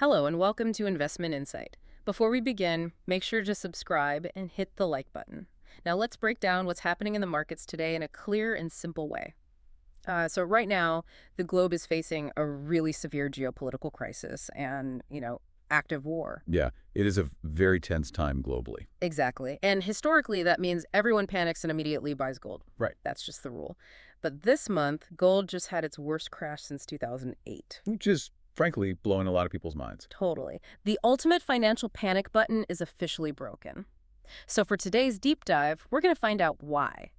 Hello and welcome to Investment Insight. Before we begin, make sure to subscribe and hit the like button. Now let's break down what's happening in the markets today in a clear and simple way. So right now, the globe is facing a really severe geopolitical crisis and, active war. Yeah, it is a very tense time globally. Exactly. And historically, that means everyone panics and immediately buys gold. Right. That's just the rule. But this month, gold just had its worst crash since 2008. Which is, frankly, blowing a lot of people's minds. Totally. The ultimate financial panic button is officially broken. So for today's deep dive, we're going to find out why.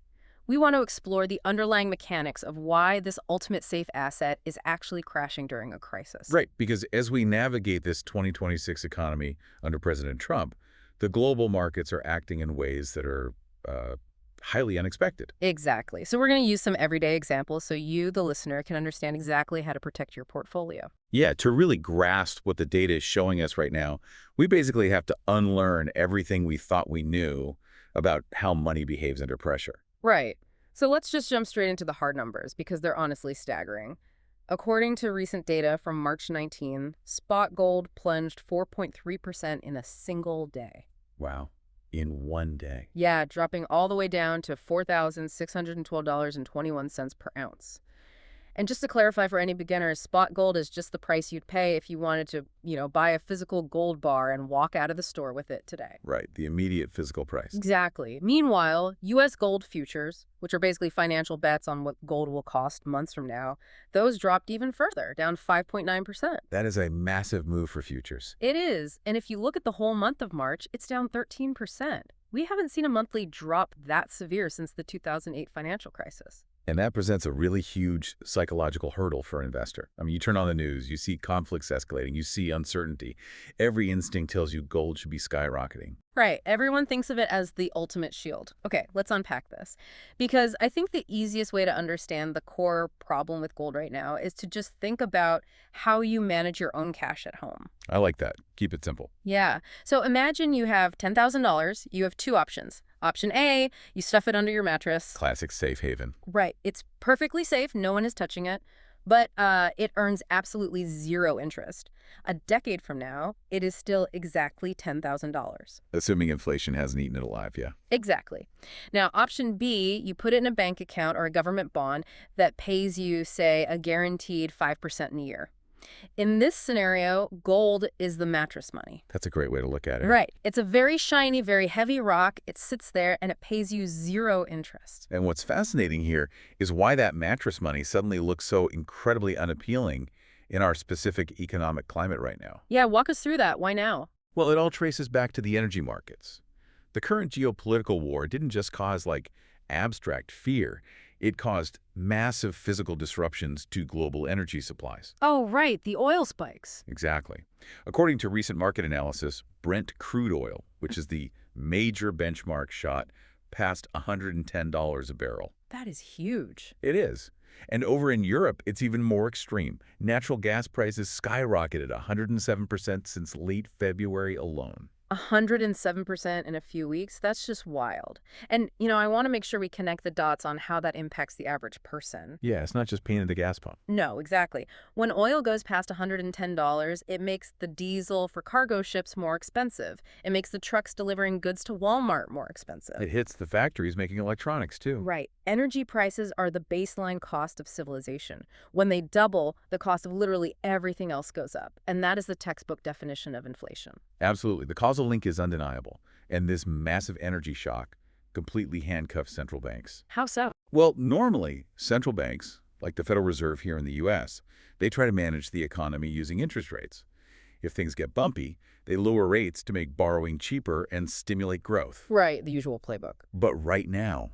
We want to explore the underlying mechanics of why this ultimate safe asset is actually crashing during a crisis. Right, because as we navigate this 2026 economy under President Trump, the global markets are acting in ways that are highly unexpected. Exactly. So we're going to use some everyday examples so you, the listener, can understand exactly how to protect your portfolio. Yeah, to really grasp what the data is showing us right now, we basically have to unlearn everything we thought we knew about how money behaves under pressure. Right. So let's just jump straight into the hard numbers because they're honestly staggering. According to recent data from March 19, spot gold plunged 4.3% in a single day. Wow, in one day. Yeah, dropping all the way down to $4,612.21 per ounce. And just to clarify for any beginners, spot gold is just the price you'd pay if you wanted to, buy a physical gold bar and walk out of the store with it today. Right, the immediate physical price. Exactly. Meanwhile, U.S. gold futures, which are basically financial bets on what gold will cost months from now, those dropped even further, down 5.9%. That is a massive move for futures. It is. And if you look at the whole month of March, it's down 13%. We haven't seen a monthly drop that severe since the 2008 financial crisis. And that presents a really huge psychological hurdle for an investor. I mean, you turn on the news, you see conflicts escalating, you see uncertainty. Every instinct tells you gold should be skyrocketing. Right. Everyone thinks of it as the ultimate shield. Okay, let's unpack this. Because I think the easiest way to understand the core problem with gold right now is to just think about how you manage your own cash at home. I like that. Keep it simple. Yeah. So imagine you have $10,000. You have two options. Option A, you stuff it under your mattress. Classic safe haven. Right. It's perfectly safe. No one is touching it. But it earns absolutely zero interest. A decade from now, it is still exactly $10,000. Assuming inflation hasn't eaten it alive, yeah. Exactly. Now, option B, you put it in a bank account or a government bond that pays you, say, a guaranteed 5% in a year. In this scenario, gold is the mattress money. That's a great way to look at it. Right. It's a very shiny, very heavy rock. It sits there and it pays you zero interest. And what's fascinating here is why that mattress money suddenly looks so incredibly unappealing in our specific economic climate right now. Yeah, walk us through that. Why now? Well, it all traces back to the energy markets. The current geopolitical war didn't just cause, abstract fear. It caused massive physical disruptions to global energy supplies. Oh, right, the oil spikes. Exactly. According to recent market analysis, Brent crude oil, which is the major benchmark, shot past $110 a barrel. That is huge. It is. And over in Europe, it's even more extreme. Natural gas prices skyrocketed 107% since late February alone. 107% in a few weeks. That's just wild. And, I want to make sure we connect the dots on how that impacts the average person. Yeah, it's not just pain at the gas pump. No, exactly. When oil goes past $110, it makes the diesel for cargo ships more expensive. It makes the trucks delivering goods to Walmart more expensive. It hits the factories making electronics, too. Right. Energy prices are the baseline cost of civilization. When they double, the cost of literally everything else goes up. And that is the textbook definition of inflation. Absolutely. The causal link is undeniable. And this massive energy shock completely handcuffs central banks. How so? Well, normally, central banks, like the Federal Reserve here in the U.S., they try to manage the economy using interest rates. If things get bumpy, they lower rates to make borrowing cheaper and stimulate growth. Right, the usual playbook. But right now,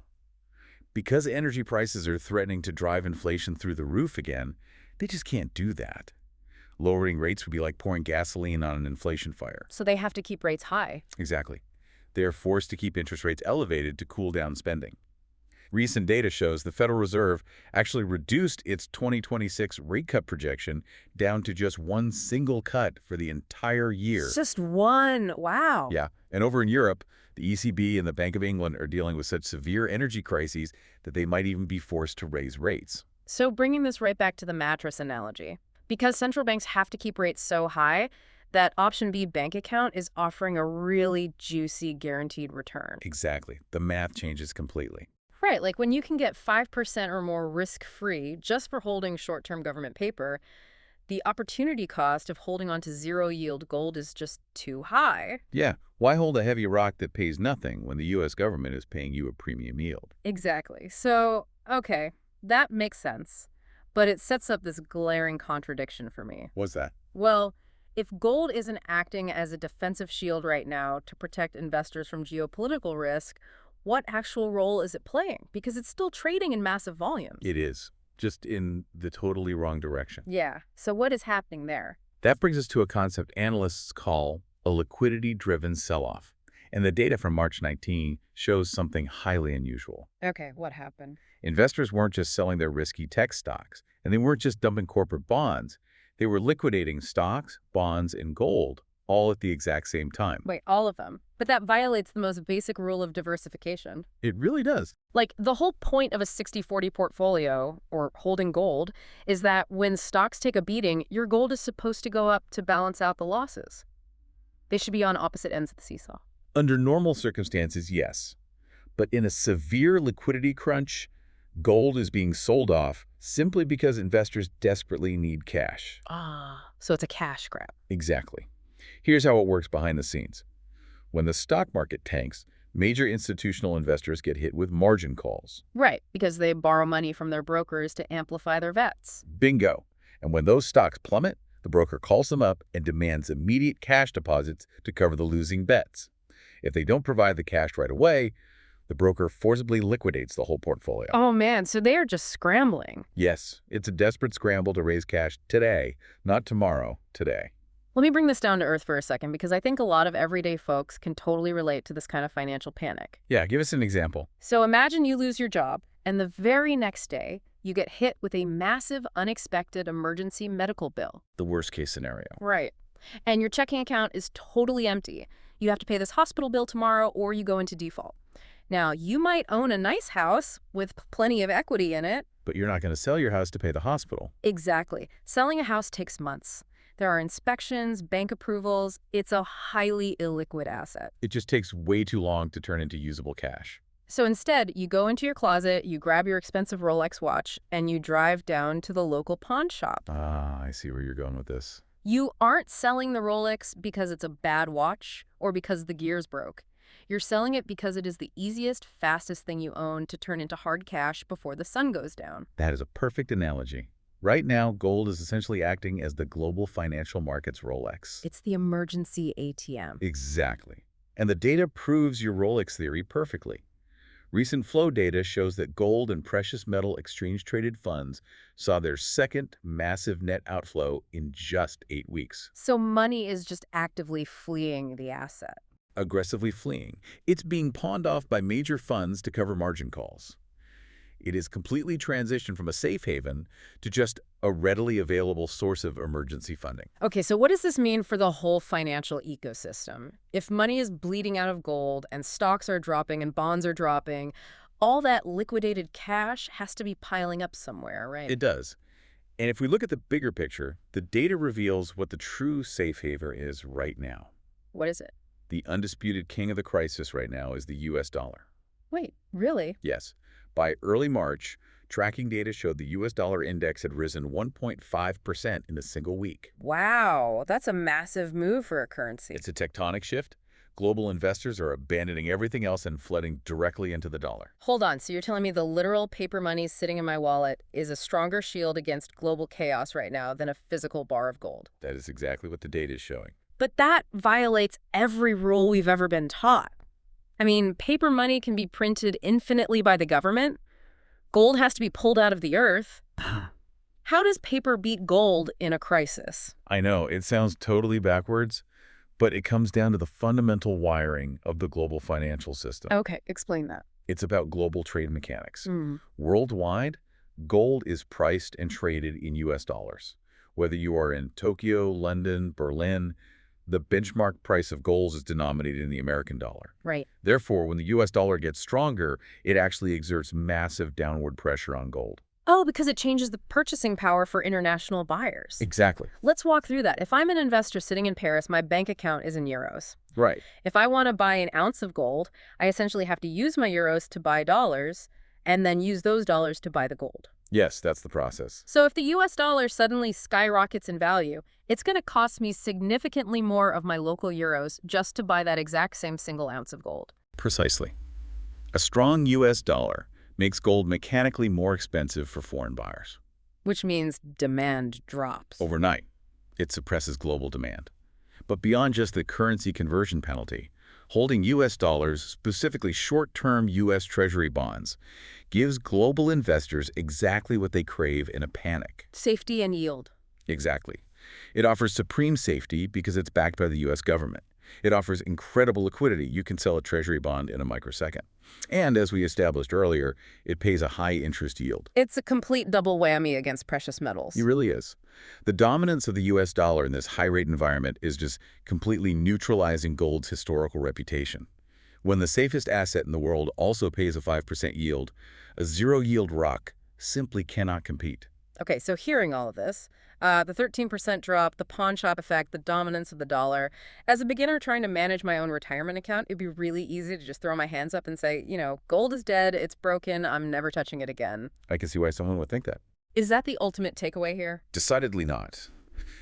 because energy prices are threatening to drive inflation through the roof again, they just can't do that. Lowering rates would be like pouring gasoline on an inflation fire. So they have to keep rates high. Exactly. They are forced to keep interest rates elevated to cool down spending. Recent data shows the Federal Reserve actually reduced its 2026 rate cut projection down to just one single cut for the entire year. Just one. Wow. Yeah. And over in Europe, the ECB and the Bank of England are dealing with such severe energy crises that they might even be forced to raise rates. So bringing this right back to the mattress analogy, because central banks have to keep rates so high, that option B bank account is offering a really juicy guaranteed return. Exactly. The math changes completely. Right, like when you can get 5% or more risk-free just for holding short-term government paper, the opportunity cost of holding on to zero-yield gold is just too high. Yeah, why hold a heavy rock that pays nothing when the U.S. government is paying you a premium yield? Exactly. So, okay, that makes sense. But it sets up this glaring contradiction for me. What's that? Well, if gold isn't acting as a defensive shield right now to protect investors from geopolitical risk, what actual role is it playing? Because it's still trading in massive volumes. It is, just in the totally wrong direction. Yeah. So what is happening there? That brings us to a concept analysts call a liquidity-driven sell-off. And the data from March 19 shows something highly unusual. Okay, what happened? Investors weren't just selling their risky tech stocks, and they weren't just dumping corporate bonds. They were liquidating stocks, bonds, and gold all at the exact same time. Wait, all of them. But that violates the most basic rule of diversification. It really does. Like, the whole point of a 60-40 portfolio, or holding gold, is that when stocks take a beating, your gold is supposed to go up to balance out the losses. They should be on opposite ends of the seesaw. Under normal circumstances, yes. But in a severe liquidity crunch, gold is being sold off simply because investors desperately need cash. Ah, so it's a cash grab. Exactly. Here's how it works behind the scenes. When the stock market tanks, major institutional investors get hit with margin calls. Right, because they borrow money from their brokers to amplify their bets. Bingo. And when those stocks plummet, the broker calls them up and demands immediate cash deposits to cover the losing bets. If they don't provide the cash right away, the broker forcibly liquidates the whole portfolio. Oh man, so they are just scrambling. Yes, it's a desperate scramble to raise cash today, not tomorrow, today. Let me bring this down to earth for a second, because I think a lot of everyday folks can totally relate to this kind of financial panic. Yeah, give us an example. So imagine you lose your job, and the very next day, you get hit with a massive, unexpected emergency medical bill. The worst case scenario. Right. And your checking account is totally empty. You have to pay this hospital bill tomorrow, or you go into default. Now, you might own a nice house with plenty of equity in it. But you're not going to sell your house to pay the hospital. Exactly. Selling a house takes months. There are inspections, bank approvals. It's a highly illiquid asset. It just takes way too long to turn into usable cash. So instead, you go into your closet, you grab your expensive Rolex watch, and you drive down to the local pawn shop. Ah, I see where you're going with this. You aren't selling the Rolex because it's a bad watch or because the gears broke. You're selling it because it is the easiest, fastest thing you own to turn into hard cash before the sun goes down. That is a perfect analogy. Right now, gold is essentially acting as the global financial market's Rolex. It's the emergency ATM. Exactly. And the data proves your Rolex theory perfectly. Recent flow data shows that gold and precious metal exchange-traded funds saw their second massive net outflow in just 8 weeks. So money is just actively fleeing the asset. Aggressively fleeing. It's being pawned off by major funds to cover margin calls. It is completely transitioned from a safe haven to just a readily available source of emergency funding. Okay, so what does this mean for the whole financial ecosystem? If money is bleeding out of gold and stocks are dropping and bonds are dropping, all that liquidated cash has to be piling up somewhere, right? It does. And if we look at the bigger picture, the data reveals what the true safe haven is right now. What is it? The undisputed king of the crisis right now is the U.S. dollar. Wait, really? Yes. By early March, tracking data showed the U.S. dollar index had risen 1.5% in a single week. Wow, that's a massive move for a currency. It's a tectonic shift. Global investors are abandoning everything else and flooding directly into the dollar. Hold on, so you're telling me the literal paper money sitting in my wallet is a stronger shield against global chaos right now than a physical bar of gold? That is exactly what the data is showing. But that violates every rule we've ever been taught. I mean, paper money can be printed infinitely by the government. Gold has to be pulled out of the earth. How does paper beat gold in a crisis? I know, it sounds totally backwards, but it comes down to the fundamental wiring of the global financial system. Okay, explain that. It's about global trade mechanics. Worldwide, gold is priced and traded in U.S. dollars. Whether you are in Tokyo, London, Berlin, the benchmark price of gold is denominated in the American dollar. Right. Therefore, when the U.S. dollar gets stronger, it actually exerts massive downward pressure on gold. Oh, because it changes the purchasing power for international buyers. Exactly. Let's walk through that. If I'm an investor sitting in Paris, my bank account is in euros. Right. If I want to buy an ounce of gold, I essentially have to use my euros to buy dollars and then use those dollars to buy the gold. Yes, that's the process. So if the US dollar suddenly skyrockets in value, it's going to cost me significantly more of my local euros just to buy that exact same single ounce of gold. Precisely. A strong U.S. dollar makes gold mechanically more expensive for foreign buyers. Which means demand drops. Overnight, it suppresses global demand. But beyond just the currency conversion penalty, holding U.S. dollars, specifically short-term U.S. Treasury bonds, gives global investors exactly what they crave in a panic. Safety and yield. Exactly. It offers supreme safety because it's backed by the U.S. government. It offers incredible liquidity. You can sell a Treasury bond in a microsecond. And as we established earlier, it pays a high interest yield. It's a complete double whammy against precious metals. It really is. The dominance of the U.S. dollar in this high-rate environment is just completely neutralizing gold's historical reputation. When the safest asset in the world also pays a 5% yield, a zero-yield rock simply cannot compete. Okay, so hearing all of this, the 13% drop, the pawn shop effect, the dominance of the dollar, as a beginner trying to manage my own retirement account, it'd be really easy to just throw my hands up and say, gold is dead, it's broken, I'm never touching it again. I can see why someone would think that. Is that the ultimate takeaway here? Decidedly not.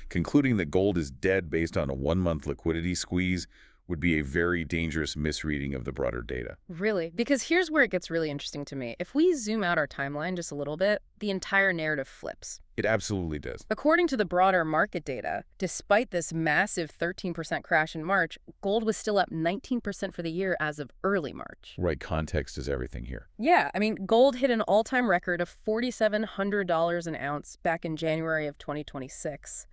Concluding that gold is dead based on a one-month liquidity squeeze would be a very dangerous misreading of the broader data. Really? Because here's where it gets really interesting to me. If we zoom out our timeline just a little bit, the entire narrative flips. It absolutely does. According to the broader market data, despite this massive 13% crash in March, gold was still up 19% for the year as of early March. Right, context is everything here. Yeah, I mean, gold hit an all-time record of $4,700 an ounce back in January of 2026.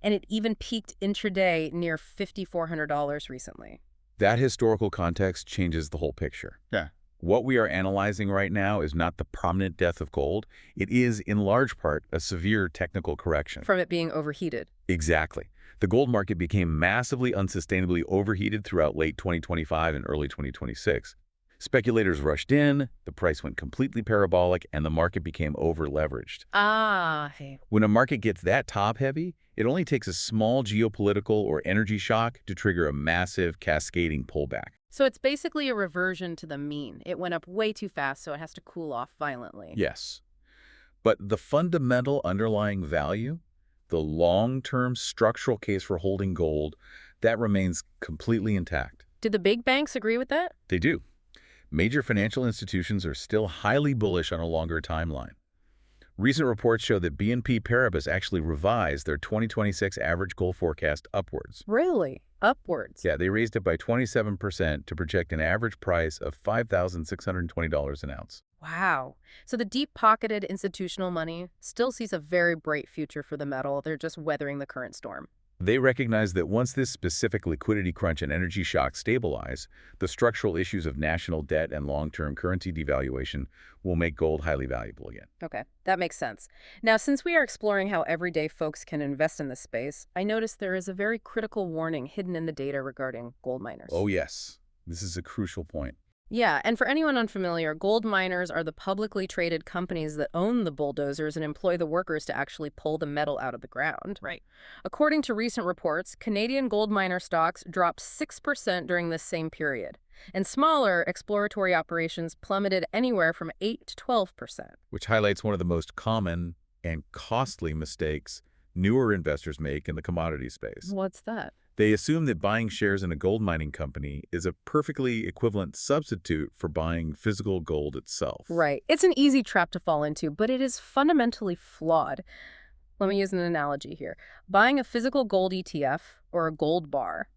And it even peaked intraday near $5,400 recently. That historical context changes the whole picture. Yeah. What we are analyzing right now is not the prominent death of gold. It is, in large part, a severe technical correction. From it being overheated. Exactly. The gold market became massively unsustainably overheated throughout late 2025 and early 2026. Speculators rushed in, the price went completely parabolic, and the market became over-leveraged. Hey. When a market gets that top-heavy, it only takes a small geopolitical or energy shock to trigger a massive cascading pullback. So it's basically a reversion to the mean. It went up way too fast, so it has to cool off violently. Yes. But the fundamental underlying value, the long-term structural case for holding gold, that remains completely intact. Did the big banks agree with that? They do. Major financial institutions are still highly bullish on a longer timeline. Recent reports show that BNP Paribas actually revised their 2026 average gold forecast upwards. Really? Upwards? Yeah, they raised it by 27% to project an average price of $5,620 an ounce. Wow. So the deep-pocketed institutional money still sees a very bright future for the metal. They're just weathering the current storm. They recognize that once this specific liquidity crunch and energy shock stabilize, the structural issues of national debt and long-term currency devaluation will make gold highly valuable again. Okay, that makes sense. Now, since we are exploring how everyday folks can invest in this space, I noticed there is a very critical warning hidden in the data regarding gold miners. Oh yes, this is a crucial point. Yeah, and for anyone unfamiliar, gold miners are the publicly traded companies that own the bulldozers and employ the workers to actually pull the metal out of the ground. Right. According to recent reports, Canadian gold miner stocks dropped 6% during this same period, and smaller exploratory operations plummeted anywhere from 8 to 12%. Which highlights one of the most common and costly mistakes newer investors make in the commodity space. What's that? They assume that buying shares in a gold mining company is a perfectly equivalent substitute for buying physical gold itself. Right. It's an easy trap to fall into, but it is fundamentally flawed. Let me use an analogy here. Buying a physical gold ETF or a gold bar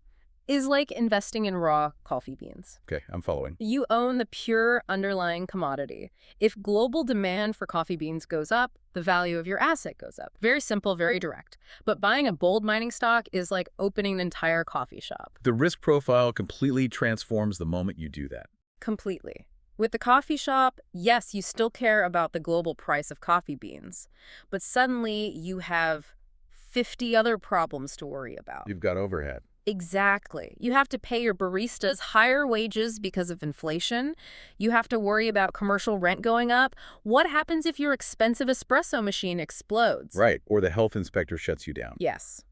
is like investing in raw coffee beans. Okay, I'm following. You own the pure underlying commodity. If global demand for coffee beans goes up, the value of your asset goes up. Very simple, very direct. But buying a gold mining stock is like opening an entire coffee shop. The risk profile completely transforms the moment you do that. Completely. With the coffee shop, yes, you still care about the global price of coffee beans, but suddenly you have 50 other problems to worry about. You've got overhead. Exactly. You have to pay your baristas higher wages because of inflation. You have to worry about commercial rent going up. What happens if your expensive espresso machine explodes? Right, or the health inspector shuts you down. Yes.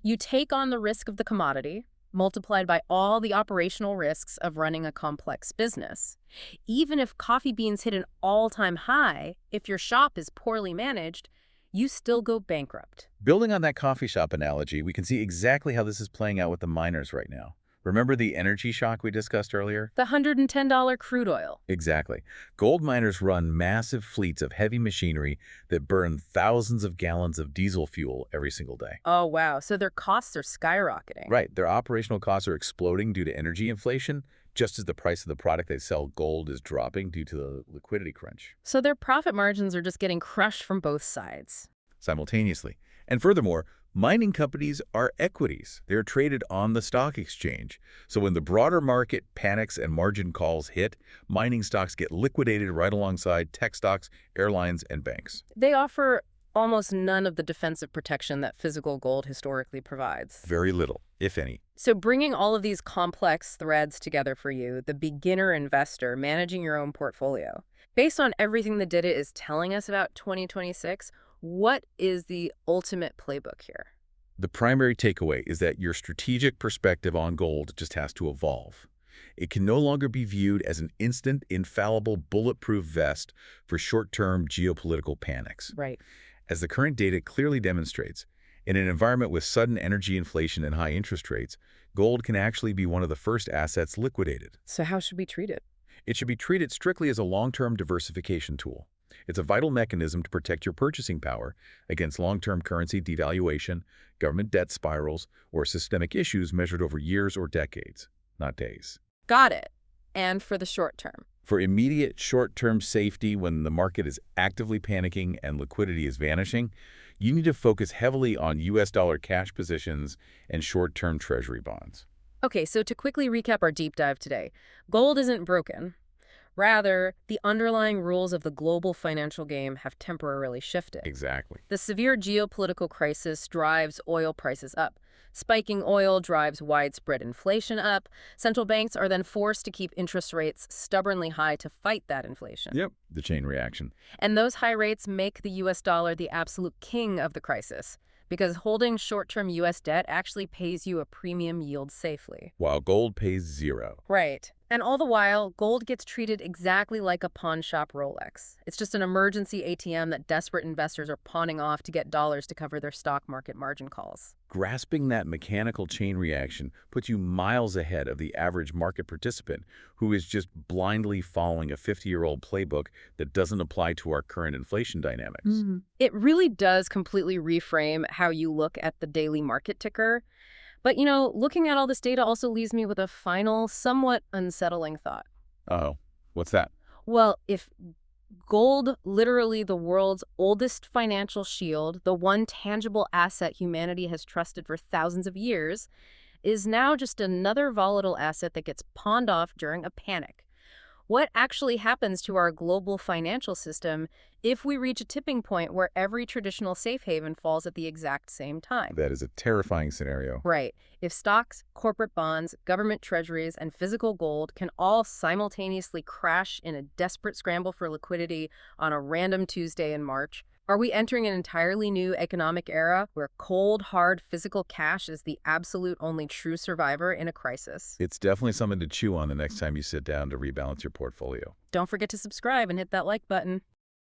You take on the risk of the commodity, multiplied by all the operational risks of running a complex business. Even if coffee beans hit an all-time high, if your shop is poorly managed, you still go bankrupt. Building on that coffee shop analogy, we can see exactly how this is playing out with the miners right now. Remember the energy shock we discussed earlier? The $110 crude oil. Exactly. Gold miners run massive fleets of heavy machinery that burn thousands of gallons of diesel fuel every single day. Oh, wow. So their costs are skyrocketing. Right, their operational costs are exploding due to energy inflation, just as the price of the product they sell, gold, is dropping due to the liquidity crunch. So their profit margins are just getting crushed from both sides. Simultaneously. And furthermore, mining companies are equities. They're traded on the stock exchange. So when the broader market panics and margin calls hit, mining stocks get liquidated right alongside tech stocks, airlines, and banks. They offer almost none of the defensive protection that physical gold historically provides. Very little, if any. So bringing all of these complex threads together for you, the beginner investor managing your own portfolio, based on everything the data is telling us about 2026, what is the ultimate playbook here? The primary takeaway is that your strategic perspective on gold just has to evolve. It can no longer be viewed as an instant, infallible, bulletproof vest for short-term geopolitical panics. Right. As the current data clearly demonstrates, in an environment with sudden energy inflation and high interest rates, gold can actually be one of the first assets liquidated. So how should we treat it? It should be treated strictly as a long-term diversification tool. It's a vital mechanism to protect your purchasing power against long-term currency devaluation, government debt spirals, or systemic issues measured over years or decades, not days. Got it. And for the short term? For immediate short-term safety when the market is actively panicking and liquidity is vanishing, you need to focus heavily on U.S. dollar cash positions and short-term treasury bonds. Okay, so to quickly recap our deep dive today, gold isn't broken. Rather, the underlying rules of the global financial game have temporarily shifted. Exactly. The severe geopolitical crisis drives oil prices up. Spiking oil drives widespread inflation up. Central banks are then forced to keep interest rates stubbornly high to fight that inflation. Yep, the chain reaction. And those high rates make the U.S. dollar the absolute king of the crisis, because holding short-term U.S. debt actually pays you a premium yield safely. While gold pays zero. Right. And all the while, gold gets treated exactly like a pawn shop Rolex. It's just an emergency ATM that desperate investors are pawning off to get dollars to cover their stock market margin calls. Grasping that mechanical chain reaction puts you miles ahead of the average market participant who is just blindly following a 50-year-old playbook that doesn't apply to our current inflation dynamics. It really does completely reframe how you look at the daily market ticker. But, looking at all this data also leaves me with a final, somewhat unsettling thought. Uh-oh. What's that? Well, if gold, literally the world's oldest financial shield, the one tangible asset humanity has trusted for thousands of years, is now just another volatile asset that gets pawned off during a panic. What actually happens to our global financial system if we reach a tipping point where every traditional safe haven falls at the exact same time? That is a terrifying scenario. Right. If stocks, corporate bonds, government treasuries, and physical gold can all simultaneously crash in a desperate scramble for liquidity on a random Tuesday in March, are we entering an entirely new economic era where cold, hard physical cash is the absolute only true survivor in a crisis? It's definitely something to chew on the next time you sit down to rebalance your portfolio. Don't forget to subscribe and hit that like button.